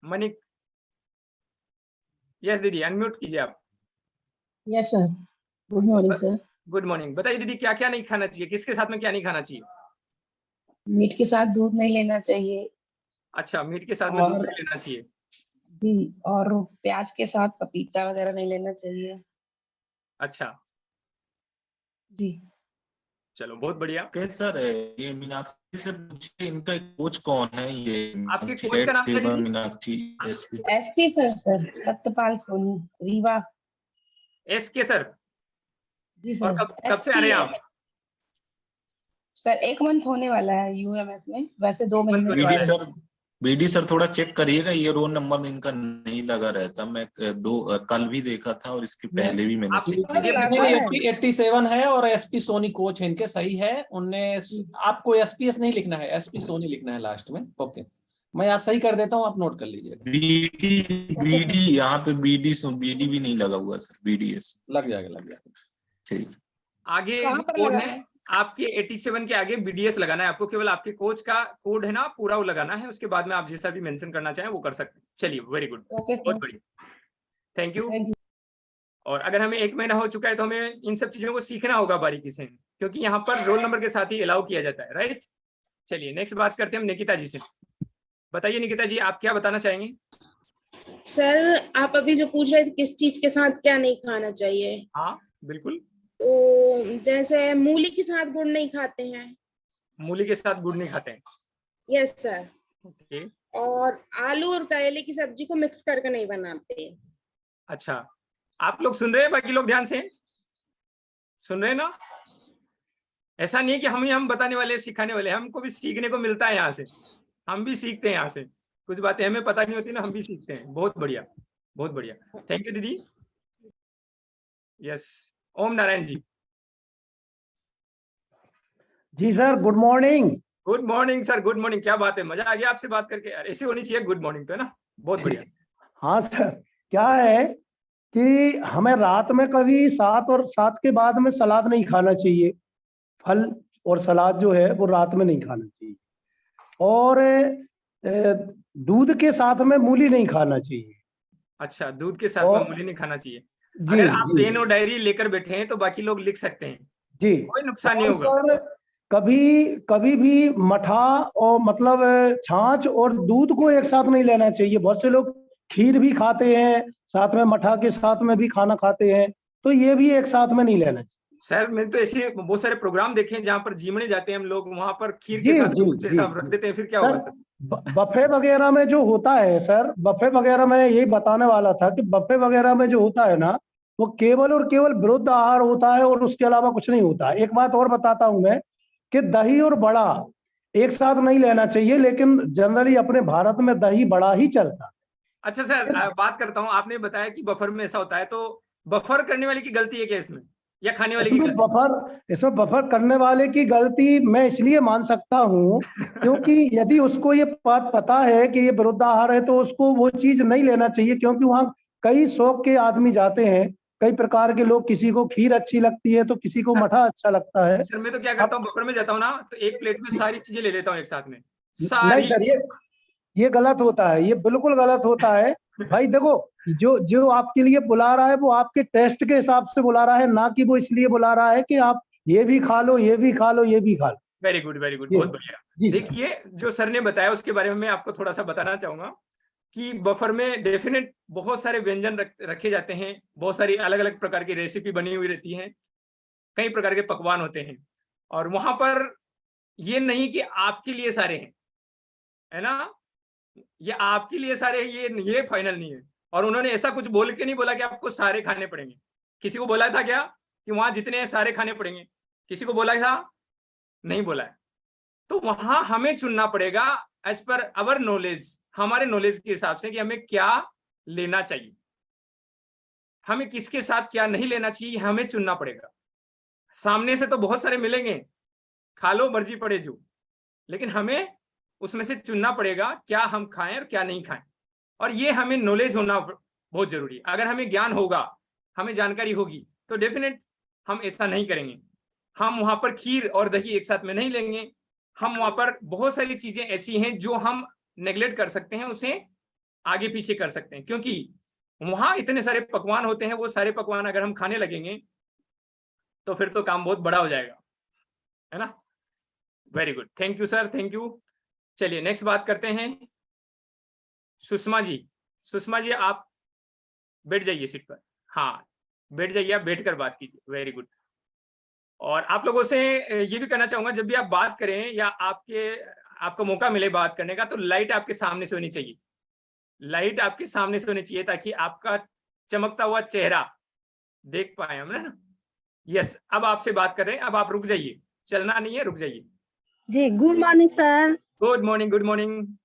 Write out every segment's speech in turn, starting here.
मनिक, yes दीदी unmute कीजिए आप। Yes sir, good morning sir. Good morning. बताइए दीदी क्या क्या नहीं खाना चाहिए, किसके साथ में क्या नहीं खाना चाहिए? मीट के साथ दूध नहीं लेना चाहिए। अच्छा, मीट के साथ में दूध और नहीं लेना चाहिए। जी, और प्याज के साथ पपीता वगैरह नहीं लेना चाहिए। अच्छा, जी चलो बहुत बढ़िया। ओके सर, ये मीनाक्षी से पूछिए इनका कोच कौन है? ये आपके मीनाक्षी कोच का नाम क्या 87 दीदी? Meenakshi SP. SP sir Satyapal Soni Rewa. S K sir. जी और सर, कब से आ रहे हैं आप? सर 1 मंथ होने वाला है यूएमएस में, वैसे 2 1 मंथ महीने होने से वाला है। है। बीडी सर थोड़ा चेक करिएगा, ये रोल नंबर इनका नहीं लगा रहता। मैं कल भी देखा था और इसके पहले भी मैंने आप चेक जी किया। अपने लगा कोच है। 87 है और एसपी सोनी कोच है इनके, सही है। उनने आपको एसपीएस नहीं लिखना है, एसपी सोनी लिखना है लास्ट में। ओके, मैं आज सही कर देता हूँ, आप नोट कर लीजिएगा। बीडी बीडी यहाँ पे बीडी भी नहीं लगा हुआ सर, बीडीएस लग जाएगा। ठीक। आगे कहाँ जो पर कोड लगा है आपके 87 के आगे बीडीएस लगाना है आपको। केवल आपके कोच का कोड है ना पूरा वो लगाना है, उसके बाद में आप जैसा भी मेंशन करना चाहें वो कर सकते हैं। चलिए वेरी गुड, ओके बहुत सर, बढ़िया, थैंक यू। Thank you. और अगर हमें 1 महीना हो चुका है तो हमें इन सब चीजों को सीखना होगा बारीकी से, क्योंकि यहाँ पर रोल नंबर के साथ ही अलाउ किया जाता है, राइट। चलिए नेक्स्ट बात करते हैं हम निकिता जी से। बताइए निकिता जी, आप क्या बताना चाहेंगे? सर आप अभी जो पूछ रहे थे किस चीज के साथ क्या नहीं खाना चाहिए, हाँ बिल्कुल। तो जैसे मूली के साथ गुड़ नहीं खाते हैं। मूली के साथ गुड़ नहीं खाते हैं? Yes sir. ओके, और आलू और करेले की सब्जी को मिक्स करके नहीं बनाते। अच्छा। आप लोग सुन रहे हैं? बाकी लोग ध्यान से सुन रहे हैं ना? ऐसा नहीं है कि हम बताने वाले सिखाने वाले, हमको भी सीखने को मिलता है यहाँ से, हम भी सीखते हैं यहाँ से। कुछ बातें हमें पता नहीं होती ना, हम भी सीखते हैं। बहुत बढ़िया, बहुत बढ़िया, थैंक यू दीदी। यस, ओम नारायण जी। जी sir, good morning. Good morning sir, good morning. क्या बात है, मजा आ गया आपसे बात करके यार। ऐसी होनी चाहिए गुड मॉर्निंग तो, है ना? बहुत बढ़िया। हाँ सर, क्या है कि हमें रात में कभी 7 और 7 के बाद में सलाद नहीं खाना चाहिए। फल और सलाद जो है वो रात में नहीं खाना चाहिए। और दूध के साथ में मूली नहीं खाना चाहिए। अच्छा, दूध के साथ में और मूली नहीं खाना चाहिए। जी अगर आप जी पेन और डायरी लेकर बैठे हैं तो बाकी लोग लिख सकते हैं, जी। कोई नुकसान नहीं और होगा। सर कभी कभी भी मठा और मतलब छाछ और दूध को एक साथ नहीं लेना चाहिए। बहुत से लोग खीर भी खाते हैं, साथ में मठा के साथ में भी खाना खाते हैं, तो ये भी एक साथ में नहीं लेना चाहिए। सर मैंने तो ऐसे बहुत सारे प्रोग्राम देखे हैं जहाँ पर जिमने जाते हैं हम लोग, वहां पर खीर के जी साथ जी कुछ जी ऐसा रख जी। देते हैं, फिर क्या सर होगा सर? बफे वगैरह में जो होता है सर, बफे वगैरह में यही बताने वाला था कि बफे वगैरह में जो होता है ना, वो केवल और केवल विरुद्ध आहार होता है और उसके अलावा कुछ नहीं होता। एक बात और बताता हूं मैं कि दही और बड़ा एक साथ नहीं लेना चाहिए, लेकिन जनरली अपने भारत में दही बड़ा ही चलता है। अच्छा सर, बात करता हूँ। आपने बताया कि बफर में ऐसा होता है, तो बफर करने वाले की गलती है क्या इसमें, या खाने वाले की गलती? इसमें बफर करने वाले की गलती मैं इसलिए मान सकता हूँ क्योंकि यदि उसको ये बात पता है कि ये विरुद्ध आहार है तो उसको वो चीज नहीं लेना चाहिए, क्योंकि वहाँ कई शौक के आदमी जाते हैं, कई प्रकार के लोग। किसी को खीर अच्छी लगती है तो किसी को मठा अच्छा लगता है। सर मैं तो क्या करता हूँ, बफर में जाता हूँ ना तो एक प्लेट में सारी चीजें ले लेता हूँ एक साथ में, नहीं सारी। सर, ये गलत होता है, ये बिल्कुल गलत होता है। भाई देखो, जो जो आपके लिए बुला रहा है वो आपके टेस्ट के हिसाब से बुला रहा है, ना कि वो इसलिए बुला रहा है कि आप ये भी खा लो, ये भी खा लो, ये भी खा लो। वेरी गुड, वेरी गुड, जी बहुत बढ़िया। जी सर। देखिए जो सर ने बताया उसके बारे में मैं आपको थोड़ा सा बताना चाहूंगा कि बफर में डेफिनेट बहुत सारे व्यंजन रखे जाते हैं, बहुत सारी अलग अलग प्रकार की रेसिपी बनी हुई रहती है, कई प्रकार के पकवान होते हैं, और वहां पर ये नहीं कि आपके लिए सारे हैं, है ना? ये आपके लिए सारे हैं, ये फाइनल नहीं है। और उन्होंने ऐसा कुछ बोल के नहीं बोला कि आपको सारे खाने पड़ेंगे। किसी को बोला था क्या कि वहां जितने हैं सारे खाने पड़ेंगे? किसी को बोला था? नहीं बोला है। तो वहां हमें चुनना पड़ेगा एज पर अवर नॉलेज, हमारे नॉलेज के हिसाब से कि हमें क्या लेना चाहिए, हमें किसके साथ क्या नहीं लेना चाहिए, हमें चुनना पड़ेगा। सामने से तो बहुत सारे मिलेंगे, खा लो मर्जी पड़े जो, लेकिन हमें उसमें से चुनना पड़ेगा क्या हम खाएं और क्या नहीं खाएं। और ये हमें नॉलेज होना बहुत जरूरी है। अगर हमें ज्ञान होगा, हमें जानकारी होगी, तो डेफिनेट हम ऐसा नहीं करेंगे। हम वहां पर खीर और दही एक साथ में नहीं लेंगे। हम वहां पर बहुत सारी चीजें ऐसी हैं जो हम नेग्लेक्ट कर सकते हैं, उसे आगे पीछे कर सकते हैं, क्योंकि वहां इतने सारे पकवान होते हैं, वो सारे पकवान अगर हम खाने लगेंगे तो फिर तो काम बहुत बड़ा हो जाएगा, है ना। Very good, thank you sir, thank you. चलिए नेक्स्ट बात करते हैं सुषमा जी। सुषमा जी आप बैठ जाइए सीट पर, हाँ बैठ जाइए, आप बैठ कर बात कीजिए। Very good. और आप लोगों से ये भी कहना चाहूंगा, जब भी आप बात करें या आपको मौका मिले बात करने का, तो लाइट आपके सामने से होनी चाहिए, लाइट आपके सामने से होनी चाहिए, ताकि आपका चमकता हुआ चेहरा देख पाए हम, ना। यस, अब आपसे बात कर रहे हैं, अब आप रुक जाइए, चलना नहीं है, रुक जाइए। जी good morning sir. Good morning, good morning.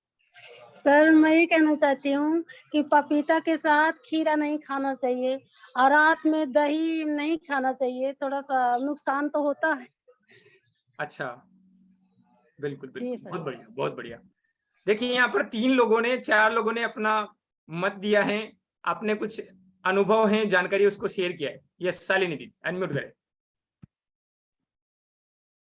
Sir मैं ये कहना चाहती हूँ कि पपीता के साथ खीरा नहीं खाना चाहिए और रात में दही नहीं खाना चाहिए, थोड़ा सा नुकसान तो होता है। अच्छा, बिल्कुल बिल्कुल, सर। बहुत बढ़िया, बहुत बढ़िया। देखिए यहाँ पर 4 लोगों ने अपना मत दिया है, आपने कुछ अनुभव है, जानकारी उसको शेयर किया है। यस शालिनी दी, अनम्यूट करें।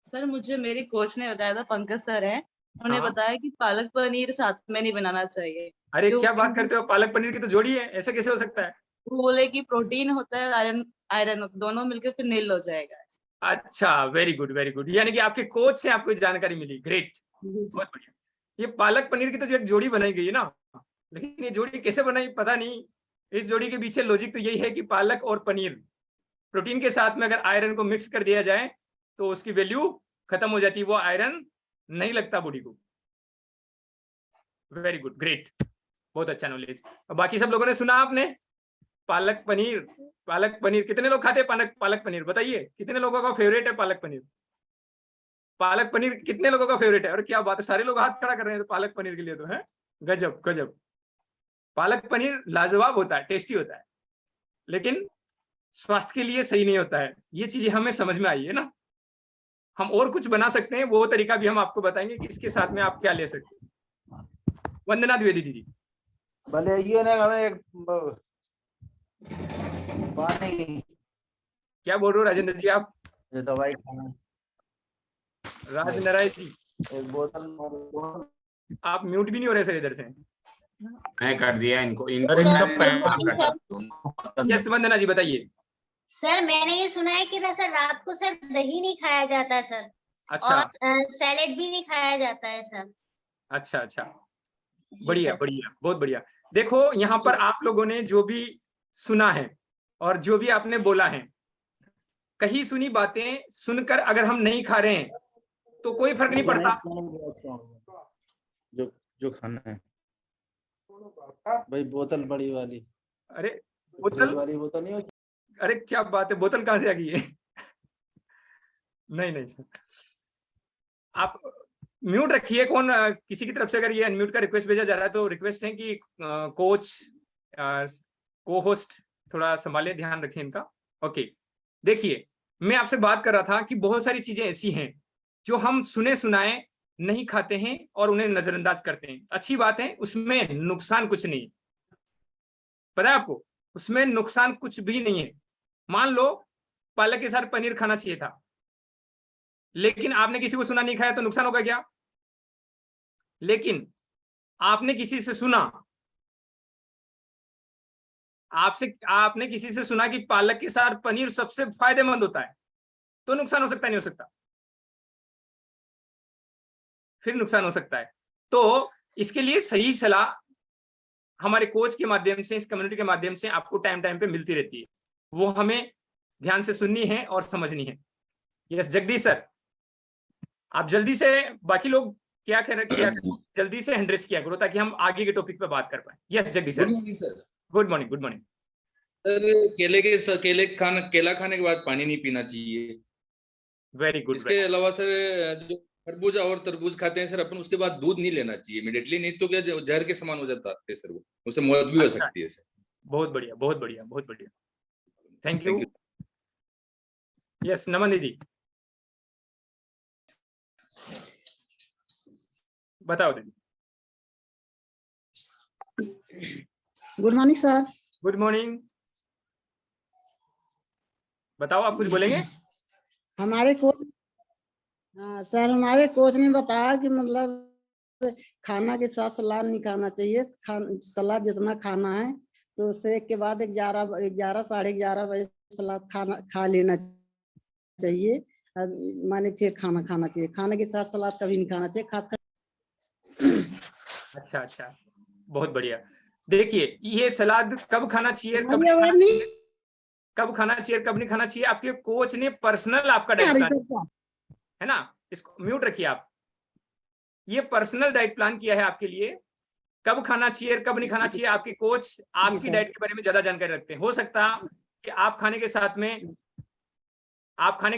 सर मुझे मेरे कोच ने बताया था, पंकज सर हैं, उन्होंने हाँ। बताया कि पालक पनीर साथ में नहीं बनाना चाहिए। अरे क्यों? क्या बात करते हो, पालक पनीर की तो जोड़ी है, ऐसा कैसे हो सकता है। वो बोले कि प्रोटीन होता है, आयरन आयरन दोनों मिलकर फिर नील हो जाएगा। अच्छा, वेरी गुड वेरी गुड, यानी कि आपके कोच से आपको जानकारी मिली, ग्रेट, बहुत बढ़िया। ये पालक पनीर की तो जो एक जोड़ी बनाई गई है ना, लेकिन ये जोड़ी कैसे बनाई पता नहीं। इस जोड़ी के पीछे लॉजिक तो यही है कि पालक और पनीर प्रोटीन के साथ में अगर आयरन को मिक्स कर दिया जाए तो उसकी वैल्यू खत्म हो जाती है, वो आयरन नहीं लगता बॉडी को। वेरी गुड, ग्रेट, बहुत अच्छा नॉलेज। बाकी सब लोगों ने सुना आपने, पालक पनीर, पालक पनीर कितने लोग खाते हैं पालक पनीर, बताइए कितने लोगों का फेवरेट है पालक पनीर। पालक पनीर कितने लोगों का फेवरेट है, और क्या बात है, सारे लोग हाथ खड़ा कर रहे हैं तो पालक पनीर के लिए, तो है गजब गजब। पालक पनीर लाजवाब होता है, टेस्टी होता है, लेकिन स्वास्थ्य के लिए सही नहीं होता है। ये चीजें हमें समझ में आई है ना। हम और कुछ बना सकते हैं, वो तरीका भी हम आपको बताएंगे कि इसके साथ में आप क्या ले सकते हैं। वंदना द्विवेदी दीदी। भले ये ना हमें एक पानी, क्या बोल रहे हो राजेंद्र जी आप। जो दवाई खाना, राज नारायण जी एक बोतल। आप म्यूट भी नहीं हो रहे सर इधर से। मैं कर दिया इनको अरे यस वंदना जी बताइए। सर मैंने ये सुना है कि ना सर रात को सर दही नहीं खाया जाता है सर। अच्छा। और सैलेड भी नहीं खाया जाता है सर। अच्छा अच्छा, बढ़िया बढ़िया, बहुत बढ़िया। देखो यहाँ पर आप लोगों ने जो भी सुना है और जो भी आपने बोला है, कही सुनी बातें सुनकर अगर हम नहीं खा रहे हैं तो कोई फर्क नहीं पड़ता। जो खाना है भाई, बोतल बड़ी वाली। अरे बोतल वाली बोतल नहीं होती। अरे क्या बात है, बोतल कहाँ से आ गई है। नहीं नहीं सर, आप म्यूट रखिए। कौन किसी की तरफ से अगर ये अनम्यूट का रिक्वेस्ट भेजा जा रहा है तो रिक्वेस्ट है कि कोच को होस्ट थोड़ा संभालिए, ध्यान रखिए इनका। ओके, देखिए मैं आपसे बात कर रहा था कि बहुत सारी चीजें ऐसी हैं जो हम सुने सुनाए नहीं खाते हैं और उन्हें नजरअंदाज करते हैं। अच्छी बात है, उसमें नुकसान कुछ नहीं, पता है आपको, उसमें नुकसान कुछ भी नहीं है। मान लो पालक के साथ पनीर खाना चाहिए था, लेकिन आपने किसी को सुना नहीं खाया तो नुकसान होगा क्या। लेकिन आपने किसी से सुना, आपने किसी से सुना कि पालक के साथ पनीर सबसे फायदेमंद होता है, तो नुकसान हो सकता है नहीं हो सकता, फिर नुकसान हो सकता है। तो इसके लिए सही सलाह हमारे कोच के माध्यम से, इस कम्युनिटी के माध्यम से आपको टाइम टाइम पे मिलती रहती है, वो हमें ध्यान से सुननी है और समझनी है। यस जगदीश सर, आप जल्दी से, बाकी लोग क्या जल्दी से हैंड रेस किया करो ताकि हम आगे के टॉपिक पे बात कर पाए। Yes Jagdish sir. Good morning. Good morning sir. केला खाने के बाद पानी नहीं पीना चाहिए। Very good. इसके अलावा सर जो खरबूजा और तरबूज खाते हैं सर अपन, उसके बाद दूध नहीं लेना चाहिए इमीडिएटली, नहीं तो क्या जहर के समान हो जाता है सर, वो उससे मौत भी हो सकती है सर। बहुत बढ़िया बहुत बढ़िया बहुत बढ़िया, थैंक यू। यस नमन दीदी बताओ दीदी। Good morning sir. Good morning, बताओ आप कुछ बोलेंगे। हमारे कोच, हाँ सर, हमारे कोच ने बताया कि मतलब खाना के साथ सलाद नहीं खाना चाहिए। सलाद जितना खाना है तो उससे के बाद 11 साढ़े 11 बजे सलाद खा लेना चाहिए। माने फिर खाना खाना चाहिए। खाने के साथ सलाद कभी नहीं खाना चाहिए, खासकर। अच्छा, बहुत बढ़िया। देखिए, ये सलाद कब खाना चाहिए, कब नहीं खाना चाहिए, कब खाना चाहिए, कब नहीं खाना चाहिए, आपके कोच ने पर्सनल आपका डाइट प्लान है ना। इसको म्यूट रखिए आप। ये पर्सनल डाइट प्लान किया है आपके लिए। कब खाना चाहिए, कब नहीं खाना चाहिए, आपके कोच आपकी डाइट के बारे में ज्यादा जानकारी रखते हैं। हो सकता है कि आप खाने के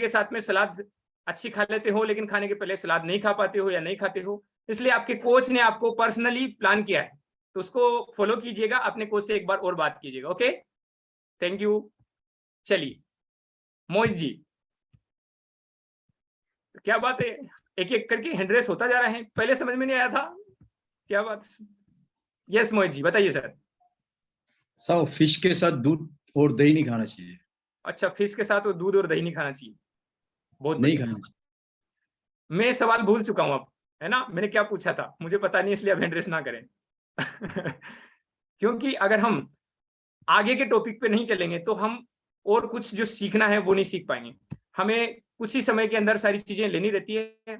साथ में सलाद अच्छी खा लेते हो, लेकिन खाने के पहले सलाद नहीं खा पाते हो या नहीं खाते हो, इसलिए आपके कोच ने आपको पर्सनली प्लान किया है। तो उसको फॉलो कीजिएगा, अपने कोच से एक बार और बात कीजिएगा। Okay, thank you. चलिए मोहित जी, क्या बात है, एक एक करके हैंड रेस होता जा रहा है, पहले समझ में नहीं आया था, क्या बात। यस मोहित जी, बताइए सर। सर, फिश के साथ दूध और दही नहीं खाना चाहिए। अच्छा, फिश के साथ दूध और दही नहीं खाना चाहिए, बहुत नहीं बढ़िया। खाना चाहिए। मैं सवाल भूल चुका हूं अब, है ना, मैंने क्या पूछा था मुझे पता नहीं, इसलिए अब हैंड रेस ना करें। क्योंकि अगर हम आगे के टॉपिक पे नहीं चलेंगे तो हम और कुछ जो सीखना है वो नहीं सीख पाएंगे। हमें कुछ ही समय के अंदर सारी चीजें लेनी रहती है,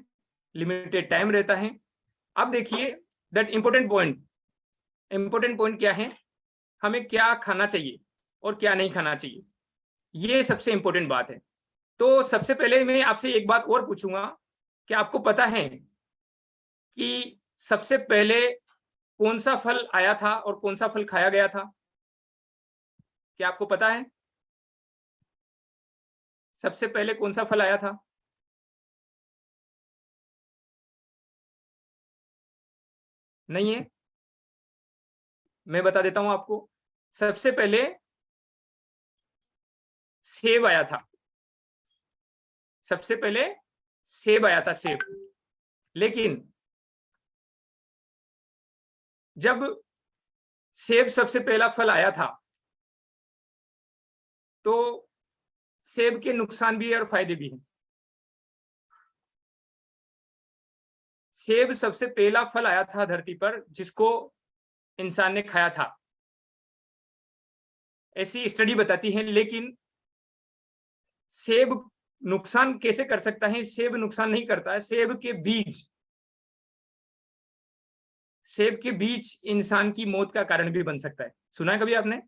लिमिटेड टाइम रहता है। अब देखिए दैट इंपॉर्टेंट पॉइंट क्या है, हमें क्या खाना चाहिए और क्या नहीं खाना चाहिए, ये सबसे इंपॉर्टेंट बात है। तो सबसे पहले मैं आपसे एक बात और पूछूंगा कि आपको पता है कि सबसे पहले कौन सा फल आया था और कौन सा फल खाया गया था? क्या आपको पता है सबसे पहले कौन सा फल आया था? नहीं है? मैं बता देता हूं आपको, सबसे पहले सेब आया था। सबसे पहले सेब आया था, सेब। लेकिन जब सेब सबसे पहला फल आया था तो सेब के नुकसान भी है और फायदे भी हैं। सेब सबसे पहला फल आया था धरती पर जिसको इंसान ने खाया था, ऐसी स्टडी बताती है। लेकिन सेब नुकसान कैसे कर सकता है? सेब नुकसान नहीं करता है। सेब के बीज इंसान की मौत का कारण भी बन सकता है। सुना है कभी आपने?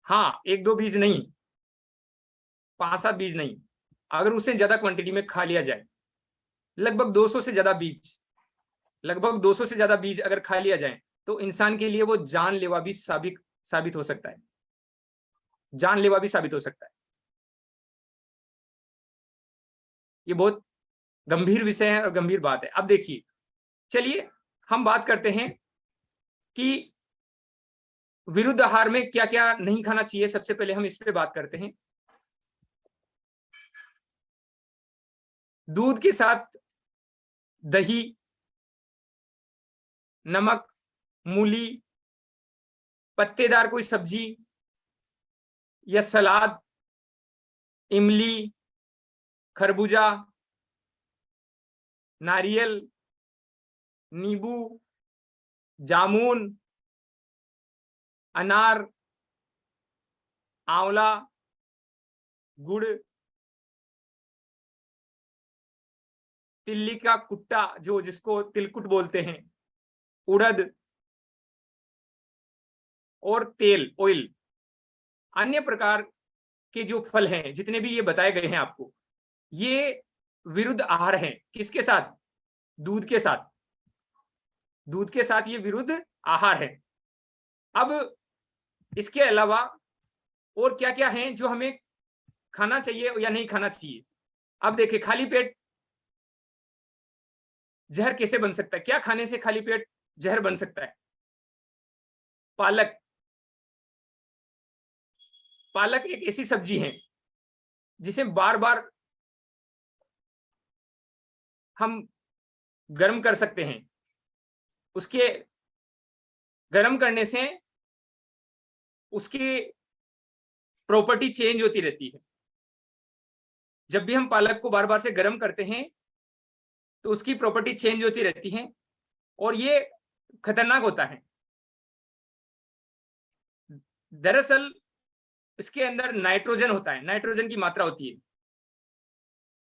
हाँ, 1-2 बीज नहीं, 5-7 बीज नहीं, अगर उसे ज्यादा क्वांटिटी में खा लिया जाए, लगभग 200 से ज्यादा बीज अगर खा लिया जाए तो इंसान के लिए वो जानलेवा भी साबित हो सकता है। जानलेवा भी साबित हो सकता है। ये बहुत गंभीर विषय है और गंभीर बात है। अब देखिए, चलिए हम बात करते हैं कि विरुद्ध आहार में क्या क्या नहीं खाना चाहिए। सबसे पहले हम इस पे बात करते हैं। दूध के साथ दही, नमक, मूली, पत्तेदार कोई सब्जी या सलाद, इमली, खरबूजा, नारियल, नींबू, जामुन, अनार, आंवला, गुड़, तिल्ली का कुट्टा जिसको तिलकुट बोलते हैं, उड़द और तेल, ऑयल। अन्य प्रकार के जो फल हैं, जितने भी ये बताए गए हैं आपको, ये विरुद्ध आहार हैं। किसके साथ? दूध के साथ। दूध के साथ ये विरुद्ध आहार है। अब इसके अलावा और क्या क्या है जो हमें खाना चाहिए या नहीं खाना चाहिए? अब देखिए, खाली पेट जहर कैसे बन सकता है? क्या खाने से खाली पेट जहर बन सकता है? पालक एक ऐसी सब्जी है जिसे बार बार हम गर्म कर सकते हैं। उसके गर्म करने से उसकी प्रॉपर्टी चेंज होती रहती है। जब भी हम पालक को बार बार से गर्म करते हैं तो उसकी प्रॉपर्टी चेंज होती रहती है और ये खतरनाक होता है। दरअसल इसके अंदर नाइट्रोजन होता है, नाइट्रोजन की मात्रा होती है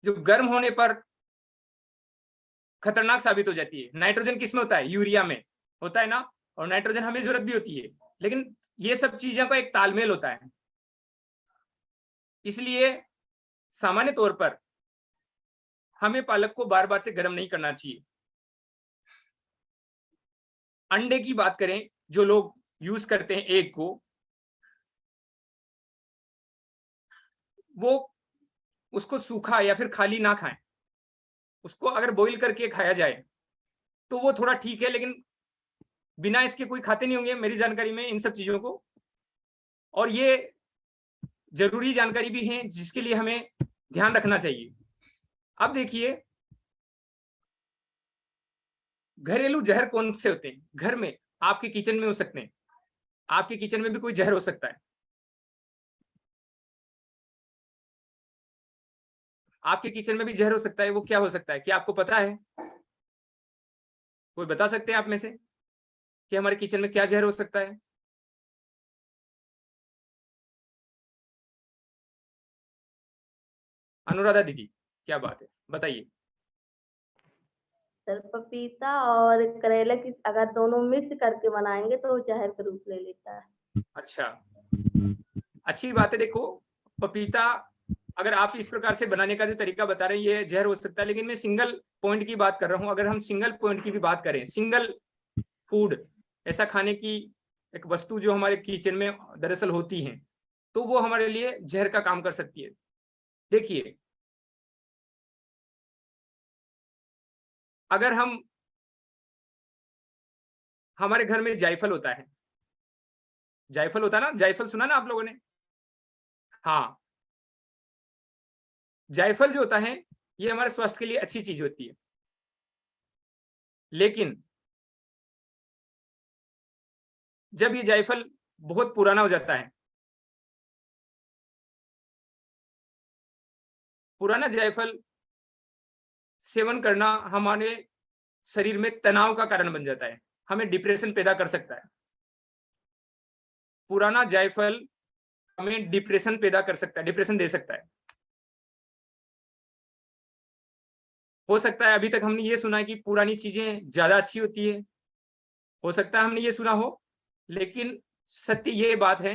जो गर्म होने पर खतरनाक साबित हो जाती है। नाइट्रोजन किसमें होता है? यूरिया में होता है ना, और नाइट्रोजन हमें जरूरत भी होती है, लेकिन ये सब चीजों का एक तालमेल होता है। इसलिए सामान्य तौर पर हमें पालक को बार बार से गर्म नहीं करना चाहिए। अंडे की बात करें, जो लोग यूज करते हैं एग को, वो उसको सूखा या फिर खाली ना खाएं। उसको अगर बॉईल करके खाया जाए तो वो थोड़ा ठीक है, लेकिन बिना इसके कोई खाते नहीं होंगे मेरी जानकारी में इन सब चीजों को। और ये जरूरी जानकारी भी है जिसके लिए हमें ध्यान रखना चाहिए। अब देखिए, घरेलू जहर कौन से होते हैं? घर में, आपके किचन में हो सकते हैं, आपके किचन में भी कोई जहर हो सकता है। आपके किचन में भी जहर हो सकता है। वो क्या हो सकता है, क्या आपको पता है? कोई बता सकते हैं आप में से कि हमारे किचन में क्या जहर हो सकता है? अनुराधा दीदी, क्या बात है, बताइए। सर पपीता और करेला की अगर दोनों मिक्स करके बनाएंगे तो जहर का रूप ले लेता है। अच्छा, अच्छी बात है। देखो, पपीता अगर आप इस प्रकार से बनाने का जो तरीका बता रहे हैं, ये जहर हो सकता है, लेकिन मैं सिंगल पॉइंट की बात कर रहा हूं। अगर हम सिंगल पॉइंट की भी बात करें, सिंगल फूड, ऐसा खाने की एक वस्तु जो हमारे किचन में दरअसल होती है, तो वो हमारे लिए जहर का काम कर सकती है। देखिए, अगर हमारे घर में जायफल होता है, जायफल होता है ना, जायफल सुना ना आप लोगों ने? हाँ, जायफल जो होता है ये हमारे स्वास्थ्य के लिए अच्छी चीज होती है, लेकिन जब ये जायफल बहुत पुराना हो जाता है, पुराना जायफल सेवन करना हमारे शरीर में तनाव का कारण बन जाता है, हमें डिप्रेशन पैदा कर सकता है। पुराना जायफल हमें डिप्रेशन पैदा कर सकता है, डिप्रेशन दे सकता है। हो सकता है अभी तक हमने ये सुना है कि पुरानी चीजें ज्यादा अच्छी होती है, हो सकता है हमने ये सुना हो, लेकिन सत्य ये बात है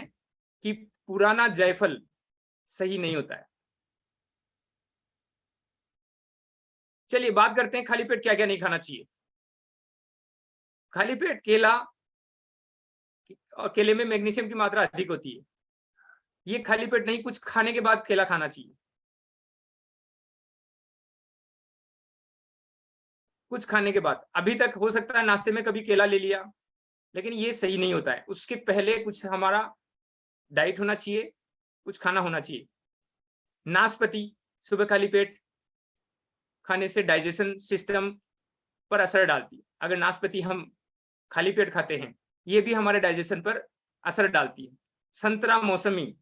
कि पुराना जायफल सही नहीं होता है। चलिए बात करते हैं खाली पेट क्या क्या नहीं खाना चाहिए। खाली पेट केला, और केले में मैग्नीशियम की मात्रा अधिक होती है। ये खाली पेट नहीं, कुछ खाने के बाद केला खाना चाहिए। कुछ खाने के बाद, अभी तक हो सकता है नाश्ते में कभी केला ले लिया, लेकिन ये सही नहीं होता है। उसके पहले कुछ हमारा डाइट होना चाहिए, कुछ खाना होना चाहिए। नाशपाती सुबह खाली पेट खाने से डाइजेशन सिस्टम पर असर डालती है। अगर नाशपाती हम खाली पेट खाते हैं, ये भी हमारे डाइजेशन पर असर डालती है। संतरा, मौसमी,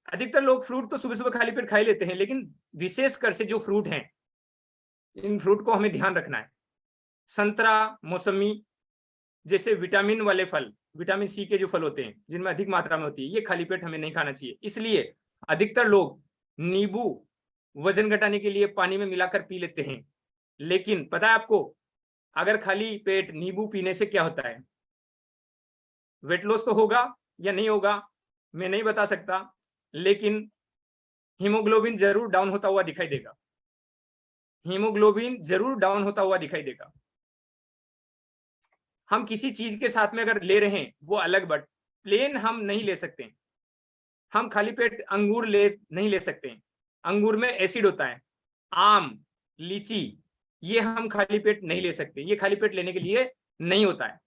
अधिकतर लोग फ्रूट तो सुबह सुबह खाली पेट खा ही लेते हैं, लेकिन विशेषकर से जो फ्रूट हैं, इन फ्रूट को हमें ध्यान रखना है। संतरा, मौसमी जैसे विटामिन वाले फल, विटामिन सी के जो फल होते हैं जिनमें अधिक मात्रा में होती है, ये खाली पेट हमें नहीं खाना चाहिए। इसलिए अधिकतर लोग नींबू वजन घटाने के लिए पानी में मिलाकर पी लेते हैं, लेकिन पता है आपको, अगर खाली पेट नींबू पीने से क्या होता है? वेट लॉस तो होगा या नहीं होगा मैं नहीं बता सकता, लेकिन हीमोग्लोबिन जरूर डाउन होता हुआ दिखाई देगा। हीमोग्लोबिन जरूर डाउन होता हुआ दिखाई देगा। हम किसी चीज के साथ में अगर ले रहे हैं वो अलग, बट प्लेन हम नहीं ले सकते। हम खाली पेट अंगूर नहीं ले सकते। अंगूर में एसिड होता है। आम, लीची, ये हम खाली पेट नहीं ले सकते, ये खाली पेट लेने के लिए नहीं होता है।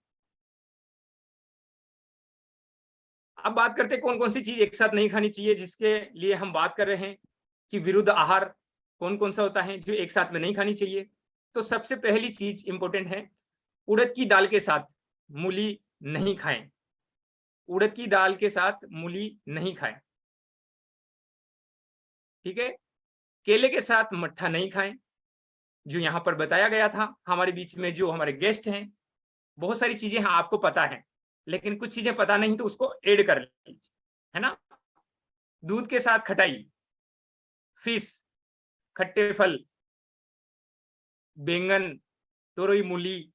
अब बात करते हैं कौन कौन सी चीज एक साथ नहीं खानी चाहिए, जिसके लिए हम बात कर रहे हैं कि विरुद्ध आहार कौन कौन सा होता है जो एक साथ में नहीं खानी चाहिए। तो सबसे पहली चीज इंपॉर्टेंट है, उड़द की दाल के साथ मूली नहीं खाएं। उड़द की दाल के साथ मूली नहीं खाएं, ठीक है। केले के साथ मट्ठा नहीं खाएं। जो यहाँ पर बताया गया था। हमारे बीच में जो हमारे गेस्ट हैं, बहुत सारी चीजें हाँ आपको पता है, लेकिन कुछ चीजें पता नहीं तो उसको ऐड कर लीजिए, है ना। दूध के साथ खटाई, फिश, खट्टे फल, बैंगन, तोरई मूली,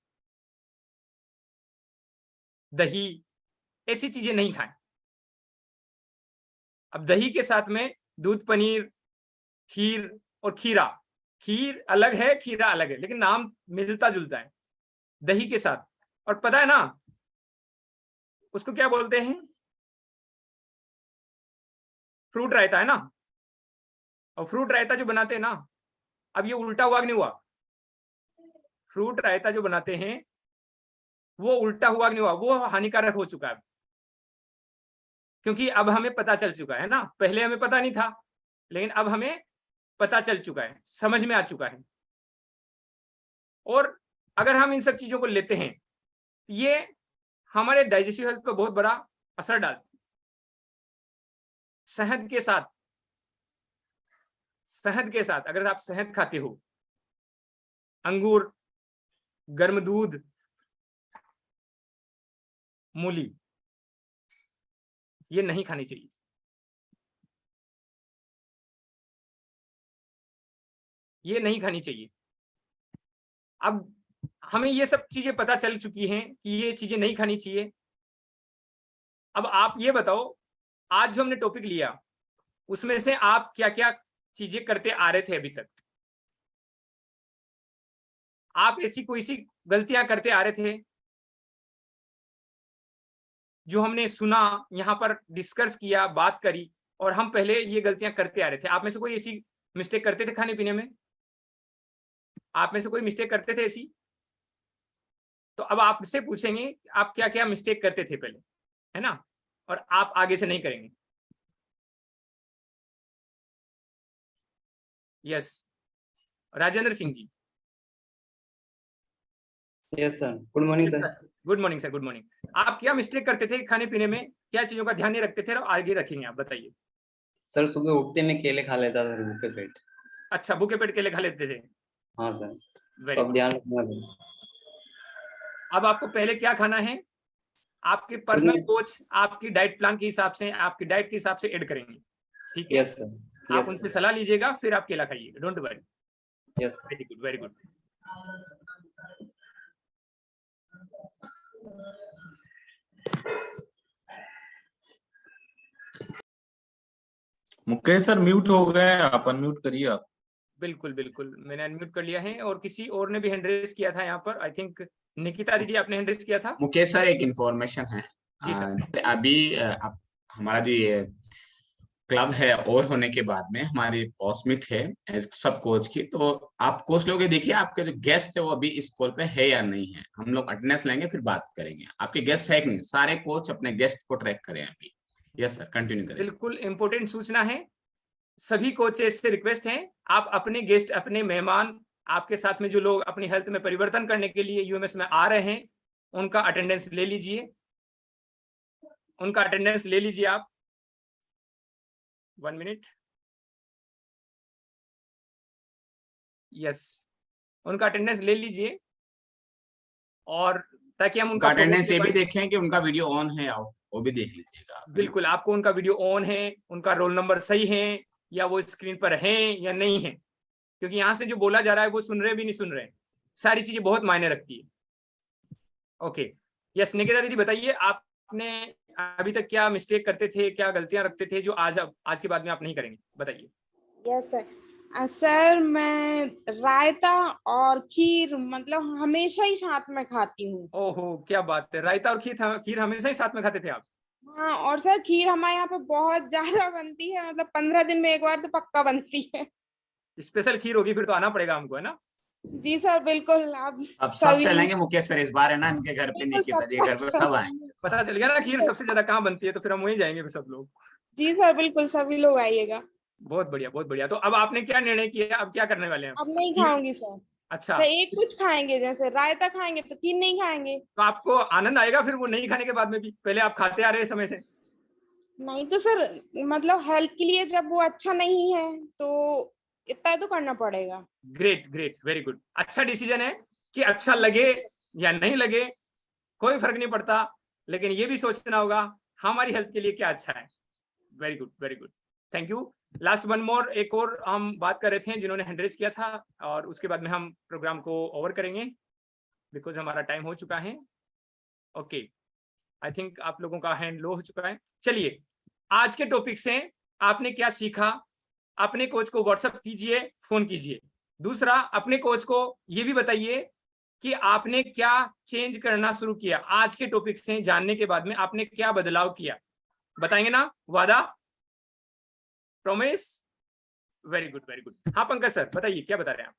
दही, ऐसी चीजें नहीं खाएं। अब दही के साथ में दूध, पनीर, खीर और खीरा, खीर अलग है, खीरा अलग है, लेकिन नाम मिलता जुलता है दही के साथ। और पता है ना उसको क्या बोलते हैं, फ्रूट रायता, है ना। और फ्रूट रायता जो बनाते हैं ना, अब ये उल्टा हुआ कि नहीं हुआ, फ्रूट रायता जो बनाते हैं वो उल्टा हुआ कि नहीं हुआ, वो हानिकारक हो चुका है, क्योंकि अब हमें पता चल चुका है ना। पहले हमें पता नहीं था, लेकिन अब हमें पता चल चुका है, समझ में आ चुका है। और अगर हम इन सब चीजों को लेते हैं, ये हमारे डाइजेस्टिव हेल्थ पर बहुत बड़ा असर डालती है। शहद के साथ अगर आप शहद खाते हो, अंगूर, गर्म दूध, मूली, ये नहीं खानी चाहिए। ये नहीं खानी चाहिए। अब हमें ये सब चीजें पता चल चुकी हैं कि ये चीजें नहीं खानी चाहिए। अब आप ये बताओ, आज जो हमने टॉपिक लिया उसमें से आप क्या क्या चीजें करते आ रहे थे अभी तक? आप ऐसी कोई सी गलतियां करते आ रहे थे जो हमने सुना, यहाँ पर डिस्कस किया, बात करी, और हम पहले ये गलतियां करते आ रहे थे? आप में से कोई ऐसी मिस्टेक करते थे खाने पीने में? आप में से कोई मिस्टेक करते थे ऐसी? तो अब आपसे पूछेंगे आप क्या क्या मिस्टेक करते थे पहले, है ना, और आप आगे से नहीं करेंगे। Yes, Rajendra Singh ji. Yes sir, good morning sir. Good morning sir, good morning. आप क्या मिस्टेक करते थे खाने पीने में, क्या चीजों का ध्यान नहीं रखते थे और आगे रखेंगे आप, बताइए। सर सुबह उठते में केले खा लेता था भूखे पेट। अच्छा, भूखे पेट केले खा लेते थे? हाँ सर, वेरी अब ध्यान रखना था। अब आपको पहले क्या खाना है, आपके पर्सनल कोच आपकी डाइट प्लान के हिसाब से, आपकी डाइट के हिसाब से ऐड करेंगे, ठीक है? Yes sir. आप उनसे सलाह लीजिएगा, फिर आप केला खाइएगा, don't worry. Yes, very good, very good. Mukesh sir mute हो गए, आप अनम्यूट करिए आप। बिल्कुल बिल्कुल, मैंने अनम्यूट कर लिया है। और किसी और ने भी हैंड रेज किया था यहाँ पर, आई थिंक निकिता दीदी आपने हैंड रेज किया था। मुकेश सर, एक इंफॉर्मेशन है। जी सर। अभी हमारा जो ये क्लब है और होने के बाद में हमारी बॉस मीट है सब कोच की, तो आप कोच लोग देखिए आपके जो गेस्ट है वो अभी इस कॉल पे है या नहीं है। हम लोग अटेंडेंस लेंगे फिर बात करेंगे। आपके गेस्ट है कि नहीं, सारे कोच अपने गेस्ट को ट्रैक करें अभी। यस सर, कंटिन्यू करें। बिल्कुल इंपॉर्टेंट सूचना है, सभी कोचेस से रिक्वेस्ट है, आप अपने गेस्ट, अपने मेहमान, आपके साथ में जो लोग अपनी हेल्थ में परिवर्तन करने के लिए यूएमएस में आ रहे हैं, उनका अटेंडेंस ले लीजिए, उनका अटेंडेंस ले लीजिए आप। 1 मिनट। यस, उनका अटेंडेंस ले लीजिए, और ताकि हम उनका अटेंडेंस ये भी देखें कि उनका वीडियो ऑन है, वो भी देख लीजिएगा। बिल्कुल, आपको उनका वीडियो ऑन है, उनका रोल नंबर सही है या वो स्क्रीन पर है या नहीं है, क्योंकि यहाँ से जो बोला जा रहा है वो सुन रहे भी नहीं सुन रहे, सारी चीजें बहुत मायने रखती है। ओके, यस निकिता दीदी बताइए, आपने अभी तक क्या मिस्टेक करते थे, क्या गलतियां रखते थे जो आज के बाद में आप नहीं करेंगे, बताइए। Yes sir. सर मैं रायता और खीर मतलब हमेशा ही साथ में खाती हूँ। ओहो, क्या बात है, रायता और खीर हमेशा ही साथ में खाते थे आप? हाँ, और सर खीर हमारे यहाँ पे बहुत ज्यादा बनती है, मतलब 15 दिन में एक बार तो पक्का बनती है। स्पेशल खीर होगी फिर तो आना पड़ेगा हमको, है ना? जी सर बिल्कुल। अब सब चलेंगे मुकेश सर इस बार, है ना, इनके घर पे, निकिता जी घर पे सब आएंगे। पता चल गया ना खीर सबसे ज्यादा कहाँ बनती है, तो फिर हम वहीं जाएंगे फिर सब लोग। जी सर बिल्कुल, सभी लोग आइएगा। बहुत बढ़िया, बहुत बढ़िया। तो अब आपने क्या निर्णय किया, अब क्या करने वाले हैं? अब नहीं खाऊंगी सर। अच्छा, तो एक कुछ खाएंगे, जैसे रायता खाएंगे तो खीर नहीं खाएंगे। तो आपको आनंद आएगा फिर वो नहीं खाने के बाद में भी? पहले आप खाते आ रहे समय से। नहीं तो सर मतलब हेल्थ के लिए जब वो अच्छा नहीं है तो इतना तो करना पड़ेगा। Great great, very good. अच्छा डिसीजन है कि अच्छा लगे या नहीं लगे कोई फर्क नहीं पड़ता, लेकिन ये भी सोचना होगा हमारी हेल्थ के लिए क्या अच्छा है। Very good, very good, thank you. Last one more, एक और हम बात कर रहे थे जिन्होंने हैंड रेज किया था, और उसके बाद में हम प्रोग्राम को ओवर करेंगे बिकॉज हमारा टाइम हो चुका है। ओके, आई थिंक आप लोगों का हैंड लो हो चुका है। चलिए, आज के टॉपिक से आपने क्या सीखा, अपने कोच को व्हाट्सएप कीजिए, फोन कीजिए। दूसरा, अपने कोच को ये भी बताइए कि आपने क्या चेंज करना शुरू किया आज के टॉपिक से जानने के बाद में, आपने क्या बदलाव किया, बताएंगे ना? वादा, promise? Very good, very good. हाँ पंकज सर बताइए, क्या बता रहे हैं आप?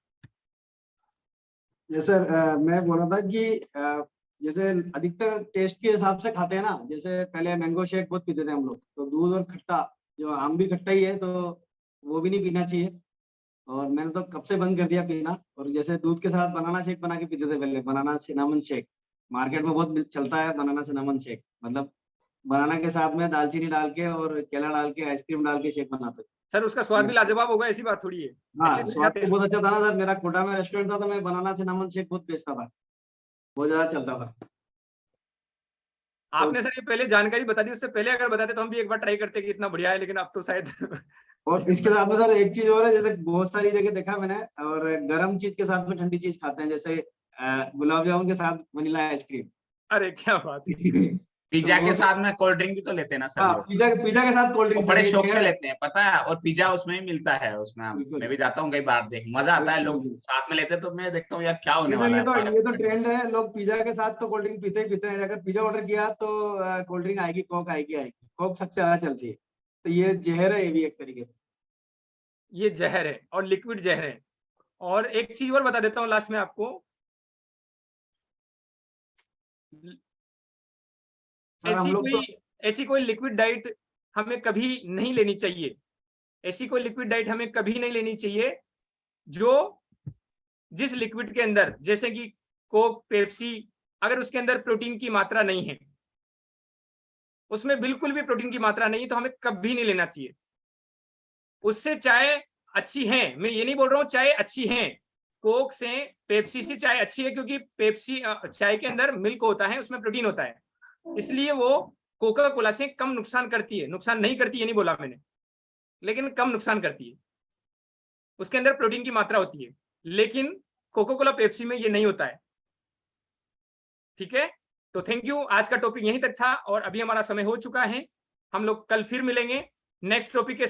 जी सर, मैं बोल रहा था कि जैसे अधिकतर टेस्ट के हिसाब से खाते हैं ना, जैसे पहले मैंगो शेक बहुत पीते थे हम लोग, तो दूध और खट्टा, जो आम भी खट्टा ही है तो वो भी नहीं पीना चाहिए, और मैंने तो कब से बंद कर दिया पीना। और जैसे दूध के साथ बनाना शेक बना के पीते थे पहले, बनाना सिनामन शेक, मार्केट में बहुत चलता है बनाना सिनामन शेक, मतलब बनाना के साथ में दालचीनी डाल के और केला डाल के आइसक्रीम डाल के शेक बनाते। सर उसका स्वाद भी लाजवाब होगा, ऐसी बात थोड़ी है। हाँ, ऐसे स्वाद तो बहुत अच्छा था ना सर। मेरा कोटा में रेस्टोरेंट था तो मैं बनाना सिनामन शेक बहुत बेचता था, बहुत ज्यादा चलता था। आपने सर ये पहले जानकारी बता दी, उससे पहले अगर बताते तो हम भी एक बार ट्राई करते कि इतना बढ़िया है, लेकिन अब तो शायद और इसके साथ में सर एक चीज और है, जैसे बहुत सारी जगह देखा मैंने, और गर्म चीज के साथ में ठंडी चीज खाते हैं, जैसे गुलाब जामुन के साथ वनीला आइसक्रीम। अरे क्या बात है। पिज्जा के साथ में कोल्ड ड्रिंक भी तो लेते हैं ना सर हाँ, लोग। पिज्जा के साथ कोल्ड वो ड्रिंक बड़े शौक से लेते हैं, पता है। और पिज्जा उसमें ही मिलता है, उसमें मैं भी जाता हूँ कई बार, देख मजा आता है, लोग साथ में लेते हैं, तो मैं देखता हूँ यार क्या होने वाला है। ये तो ट्रेंड है, लोग पिज्जा के साथ तो कोल्ड ड्रिंक पीते ही पीते हैं। अगर पिज्जा ऑर्डर किया तो कोल्ड ड्रिंक आएगी, कोक आएगी। कोक सबसे ज्यादा चलती है, तो ये जहर है, ये भी एक तरीके से। ये जहर है और लिक्विड जहर है। और एक चीज और बता देता हूँ लास्ट में आपको, ऐसी कोई लिक्विड डाइट हमें कभी नहीं लेनी चाहिए। ऐसी कोई लिक्विड डाइट हमें कभी नहीं लेनी चाहिए जो जिस लिक्विड के अंदर, जैसे कि कोक, पेप्सी, अगर उसके अंदर प्रोटीन की मात्रा नहीं है, उसमें बिल्कुल भी प्रोटीन की मात्रा नहीं है, तो हमें कभी नहीं लेना चाहिए। उससे चाय अच्छी है, मैं ये नहीं बोल रहा हूँ चाय अच्छी है, कोक से, पेप्सी से चाय अच्छी है, क्योंकि पेप्सी चाय के अंदर मिल्क होता है, उसमें प्रोटीन होता है, इसलिए वो कोका कोला से कम नुकसान करती है। नुकसान नहीं करती ये नहीं बोला मैंने, लेकिन कम नुकसान करती है। उसके अंदर प्रोटीन की मात्रा होती है, लेकिन कोका कोला, पेप्सी में ये नहीं होता है। ठीक है, तो थैंक यू। आज का टॉपिक यहीं तक था और अभी हमारा समय हो चुका है। हम लोग कल फिर मिलेंगे नेक्स्ट टॉपिक के